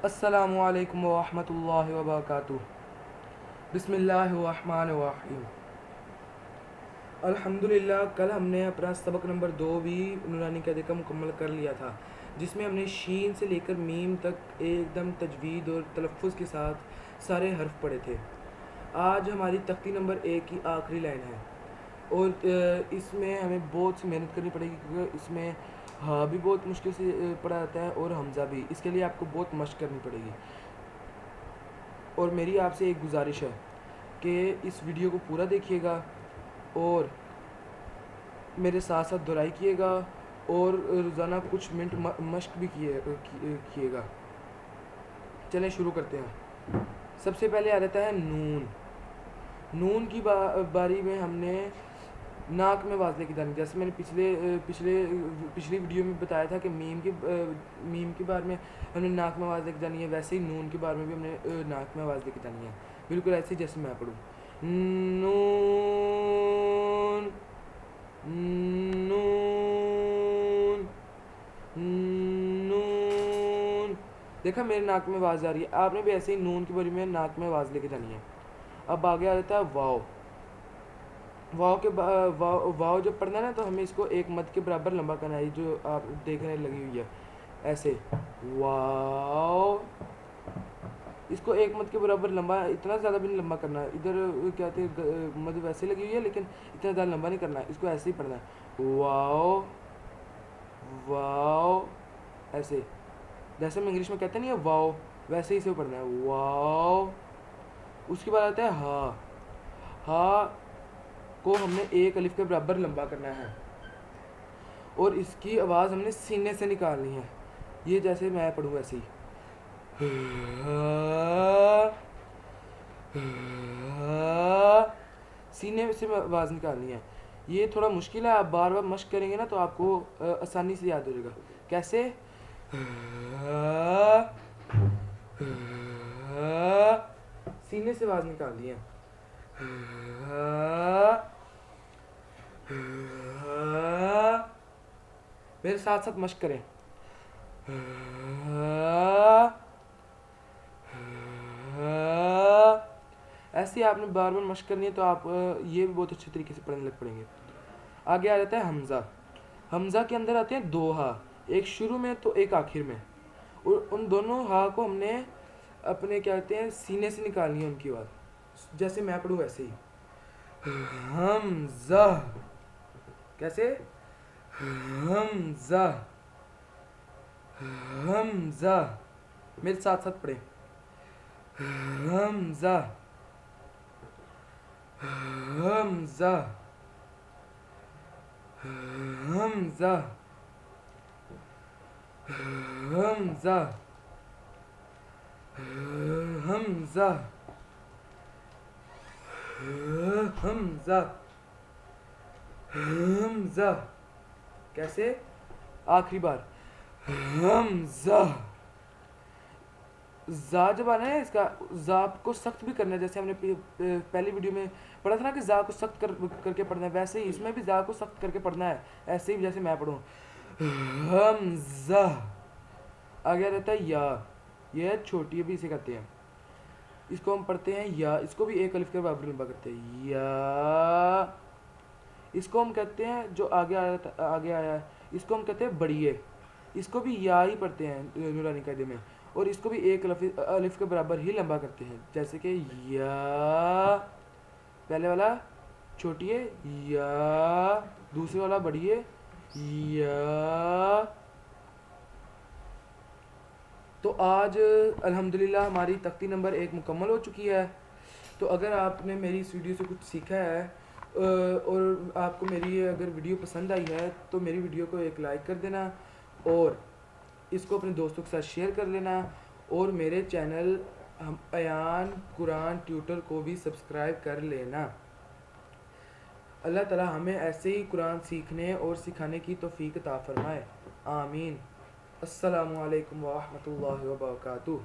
السلام علیکم ورحمۃ اللہ وبرکاتہ۔ بسم اللہ الرحمن الرحیم۔ الحمدللہ کل ہم نے اپنا سبق نمبر 2 بھی نورانی قاعدے کا مکمل کر لیا تھا، جس میں ہم نے شین سے لے کر میم تک ایک دم تجوید اور تلفظ کے ساتھ سارے حرف پڑھے تھے۔ آج ہماری تختی نمبر 1 کی آخری لائن ہے اور اس میں ہمیں بہت سی محنت کرنی پڑے گی، کیونکہ اس میں ہاں بھی بہت مشکل سے پڑھا جاتا ہے اور حمزہ بھی، اس کے لیے آپ کو بہت مشق کرنی پڑے گی۔ اور میری آپ سے ایک گزارش ہے کہ اس ویڈیو کو پورا دیکھیے گا اور میرے ساتھ ساتھ دہرائی کیے گا اور روزانہ کچھ منٹ مشق بھی کیے گا۔ چلیں شروع کرتے ہیں۔ سب سے پہلے آ جاتا ہے نون۔ نون کی باری میں ہم نے ناک میں آواز لے کے جانی، جیسے میں نے پچھلی ویڈیو میں بتایا تھا کہ میم کی بار میں ہم نے ناک میں آواز لے کے جانی ہے، ویسے ہی نون کی بار میں بھی ہم نے ناک میں آواز لے کے جانی ہے، بالکل ایسے ہی جیسے میں پڑھوں۔ نون نون نون، دیکھا میرے ناک میں آواز آ رہی ہے، آپ نے بھی ایسے ہی نون کی باری میں ناک میں آواز لے کے جانی ہے۔ اب آگے آ جاتا ہے واو۔ واو جب پڑھنا ہے نا تو ہمیں اس کو ایک مد کے برابر لمبا کرنا ہے، جو آپ دیکھنے لگی ہوئی ہے ایسے واو، اس کو ایک مد کے برابر لمبا، اتنا زیادہ بھی نہیں لمبا کرنا ہے، ادھر کیا کہتے ہیں مد ویسے لگی ہوئی ہے لیکن اتنا زیادہ لمبا نہیں کرنا ہے، اس کو ایسے ہی پڑھنا ہے واو واو، ایسے جیسے ہم انگلش میں کہتے ہیں نہیں واو، ویسے ہی سے پڑھنا ہے واو۔ اس کے بعد آتا ہے ہا۔ ہا کو ہم نے ایک الف کے برابر لمبا کرنا ہے اور اس کی آواز ہم نے سینے سے نکالنی ہے، یہ جیسے میں پڑھوں ویسے ہی، سینے سے آواز نکالنی ہے۔ یہ تھوڑا مشکل ہے، آپ بار بار مشق کریں گے نا تو آپ کو آسانی سے یاد ہو جائے گا۔ کیسے؟ سینے سے آواز نکالنی ہے۔ میرے ساتھ ساتھ مشق کریں۔ ایسے آپ نے بار بار مشق کرنی ہے تو آپ یہ بھی بہت اچھے طریقے سے پڑھنے لگ پڑیں گے۔ آگے آ جاتا ہے حمزہ۔ حمزہ کے اندر آتے ہیں 2 ہا، ایک شروع میں تو ایک آخر میں، اور ان دونوں ہا کو ہم نے اپنے کیا کہتے ہیں سینے سے نکالنی ہے ان کی آواز، جیسے میں پڑھوں ویسے ہی حمزہ۔ کیسے؟ حمزہ حمزہ، میرے ساتھ ساتھ پڑھیں۔ حمزہ حمزہ حمزہ حمزہ حمزہ حمزہ حمزہ۔ کیسے؟ آخری بار حمزہ۔ زا جب آنا ہے اس کا زا کو سخت بھی کرنا ہے، جیسے ہم نے پہلی ویڈیو میں پڑھا تھا نا کہ زا کو سخت کر کے پڑھنا ہے، ویسے ہی اس میں بھی زا کو سخت کر کے پڑھنا ہے، ایسے ہی جیسے میں پڑھوں حمزہ۔ آگے رہتا ہے یا۔ یہ چھوٹی بھی اسے کہتے ہیں، اس کو ہم پڑھتے ہیں یا، اس کو بھی ایک الف کے برابر لمبا کرتے ہیں یا۔ اس کو ہم کہتے ہیں جو آگے آیا ہے، اس کو ہم کہتے ہیں بڑیے، اس کو بھی یا ہی پڑھتے ہیں نورانی قاعدے میں، اور اس کو بھی ایک الف کے برابر ہی لمبا کرتے ہیں، جیسے کہ یا، پہلے والا چھوٹی ہے یا، دوسرے والا بڑی ہے یا۔ تو آج الحمدللہ ہماری تختی نمبر 1 مکمل ہو چکی ہے۔ تو اگر آپ نے میری اس ویڈیو سے کچھ سیکھا ہے اور آپ کو میری اگر ویڈیو پسند آئی ہے تو میری ویڈیو کو ایک لائک کر دینا اور اس کو اپنے دوستوں کے ساتھ شیئر کر لینا، اور میرے چینل ایان قرآن ٹیوٹر کو بھی سبسکرائب کر لینا۔ اللہ تعالی ہمیں ایسے ہی قرآن سیکھنے اور سکھانے کی توفیق عطا فرمائے، آمین۔ السلام علیکم ورحمۃ اللہ وبرکاتہ۔